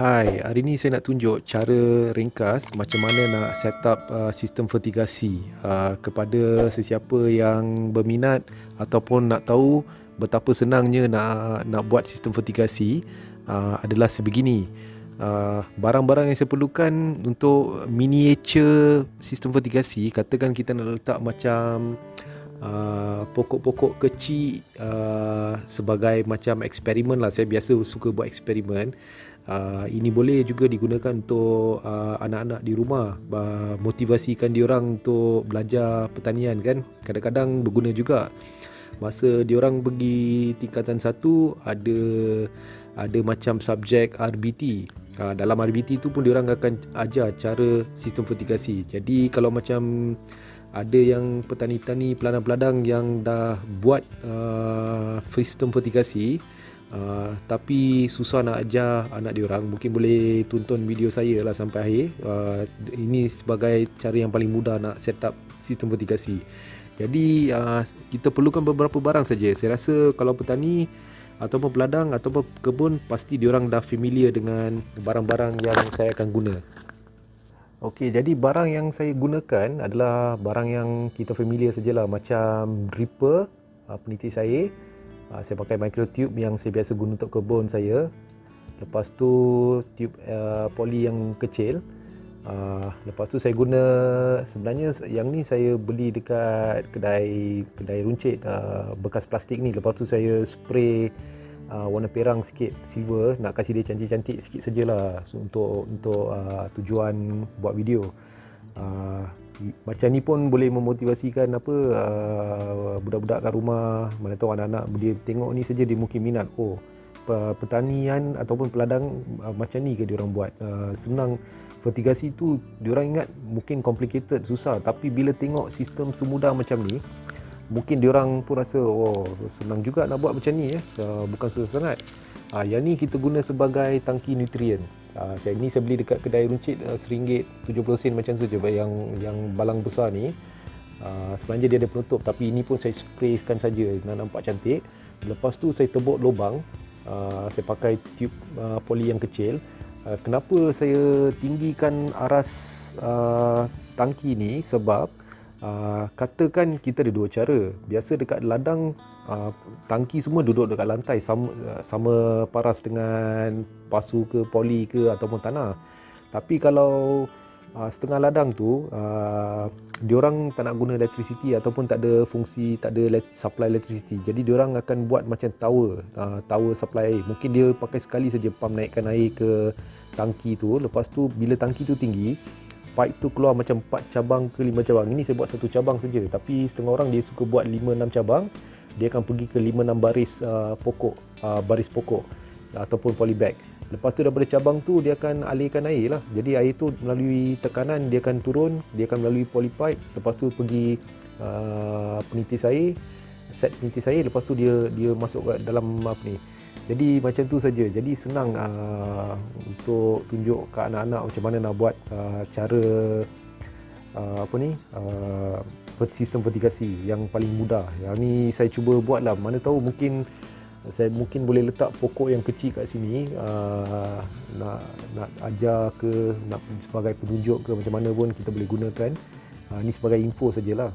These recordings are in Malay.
Hai, hari ni saya nak tunjuk cara ringkas macam mana nak set up sistem fertigasi kepada sesiapa yang berminat ataupun nak tahu betapa senangnya nak buat sistem fertigasi. Adalah sebegini. Barang-barang yang saya perlukan untuk miniature sistem fertigasi, katakan kita nak letak macam pokok-pokok kecil sebagai macam eksperimen lah. Saya biasa suka buat eksperimen. Ini boleh juga digunakan untuk anak-anak di rumah, motivasikan diorang untuk belajar pertanian kan. Kadang-kadang berguna juga. Masa diorang pergi tingkatan 1, ada macam subjek RBT. Dalam RBT tu pun diorang akan ajar cara sistem fertigasi. Jadi kalau macam ada yang petani-petani peladang-peladang yang dah buat sistem fertigasi, tapi susah nak ajar anak diorang, mungkin boleh tonton video saya lah sampai akhir. Ini sebagai cara yang paling mudah nak set up sistem fertigasi. Jadi kita perlukan beberapa barang saja. Saya rasa kalau petani ataupun peladang ataupun kebun, pasti diorang dah familiar dengan barang-barang yang saya akan guna. Okey, jadi barang yang saya gunakan adalah barang yang kita familiar sajalah, macam dripper, penitis air. Saya pakai microtube yang saya biasa guna untuk kebun saya. Lepas tu tube poli yang kecil. Lepas tu saya guna, sebenarnya yang ni saya beli dekat kedai runcit bekas plastik ni. Lepas tu saya spray warna perang sikit, silver, nak kasih dia cantik-cantik sikit sajalah untuk tujuan buat video. Macam ni pun boleh memotivasikan budak-budak kat rumah. Mana tahu anak-anak dia tengok ni saja dia mungkin minat. Oh, pertanian ataupun peladang macam ni ke diorang buat. Senang. Fertigasi tu diorang ingat mungkin complicated, susah, tapi bila tengok sistem semudah macam ni, mungkin diorang pun rasa oh, senang juga nak buat macam ni, bukan susah sangat. Yang ni kita guna sebagai tangki nutrien. Saya beli dekat kedai runcit RM1.70 macam tu je, yang balang besar ni. Sebenarnya dia ada penutup, tapi ini pun saya spraykan saja nak nampak cantik. Lepas tu saya tebuk lubang. Saya pakai tube poli yang kecil. Kenapa saya tinggikan aras tangki ni? Sebab katakan kita ada dua cara. Biasa dekat ladang, tangki semua duduk dekat lantai, sama paras dengan pasu ke poli ke ataupun tanah. Tapi kalau setengah ladang tu diorang tak nak guna elektrisiti ataupun tak ada fungsi, tak ada supply elektrisiti. Jadi diorang akan buat macam tower supply air. Mungkin dia pakai sekali saja pump naikkan air ke tangki tu. Lepas tu bila tangki tu tinggi, pipe tu keluar macam 4 cabang ke 5 cabang. Ini saya buat satu cabang saja, tapi setengah orang dia suka buat 5-6 cabang. Dia akan pergi ke 5-6 baris pokok ataupun polybag. Lepas tu daripada cabang tu dia akan alirkan air lah. Jadi air tu melalui tekanan dia akan turun, dia akan melalui polypipe, lepas tu pergi penitis air, set penitis air, lepas tu dia masuk ke dalam Jadi macam tu saja. Jadi senang untuk tunjuk ke anak-anak macam mana nak buat cara sistem fertigasi yang paling mudah. Yang ni saya cuba buat lah. Mana tahu saya mungkin boleh letak pokok yang kecil kat sini, nak ajar ke, nak sebagai penunjuk ke, macam mana pun kita boleh gunakan. Ni sebagai info sajalah.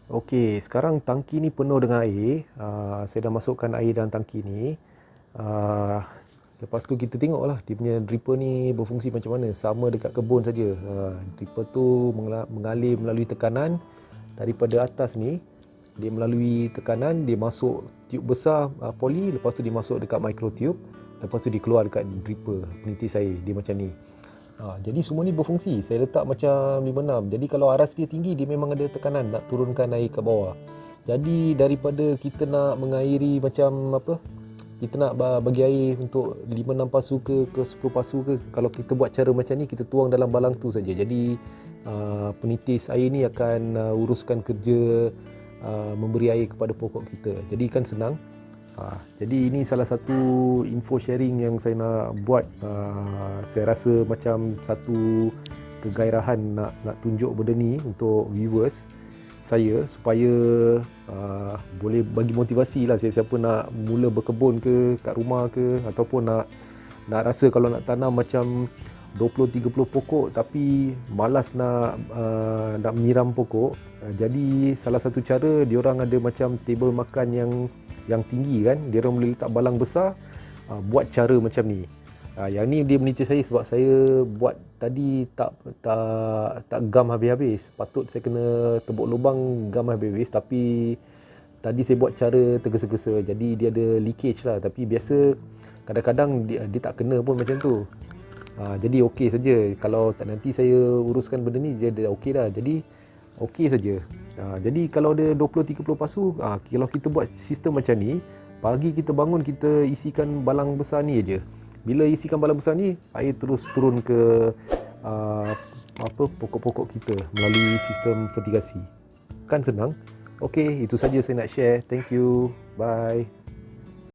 Okey, sekarang tangki ni penuh dengan air. Saya dah masukkan air dalam tangki ni. Lepas tu kita tengoklah dia punya dripper ni berfungsi macam mana. Sama dekat kebun saja. Dripper tu mengalir melalui tekanan daripada atas ni. Dia melalui tekanan, dia masuk tube besar poli, lepas tu dia masuk dekat microtube, lepas tu dia keluar dekat dripper penitis air. Dia macam ni. Jadi semua ni berfungsi. Saya letak macam 5-6. Jadi kalau aras dia tinggi, dia memang ada tekanan nak turunkan air ke bawah. Jadi daripada kita nak mengairi macam kita nak bagi air untuk 5-6 pasu ke 10 pasu ke, kalau kita buat cara macam ni, kita tuang dalam balang tu saja. Jadi penitis air ni akan uruskan kerja memberi air kepada pokok kita. Jadi kan senang. Jadi ini salah satu info sharing yang saya nak buat. Saya rasa macam satu kegairahan nak tunjuk benda ni untuk viewers saya, supaya boleh bagi motivasi lah siapa-siapa nak mula berkebun ke kat rumah ke, ataupun nak nak rasa kalau nak tanam macam 20-30 pokok tapi malas nak menyiram pokok. Jadi salah satu cara diorang ada macam table makan yang tinggi kan, diorang boleh letak balang besar, buat cara macam ni. Yang ni dia menitis saya sebab saya buat tadi tak gam habis-habis. Patut saya kena tebuk lubang gam habis-habis, tapi tadi saya buat cara tergesa-gesa, jadi dia ada leakage lah. Tapi biasa kadang-kadang dia tak kena pun macam tu. Jadi okey saja. Kalau tak nanti saya uruskan benda ni, dia dah okey dah. Jadi okey saja. Jadi kalau ada 20-30 pasu, kalau kita buat sistem macam ni, pagi kita bangun kita isikan balang besar ni aja. Bila isikan balang besar ni, air terus turun ke pokok-pokok kita melalui sistem fertigasi. Kan senang. Okey, itu saja saya nak share. Thank you. Bye.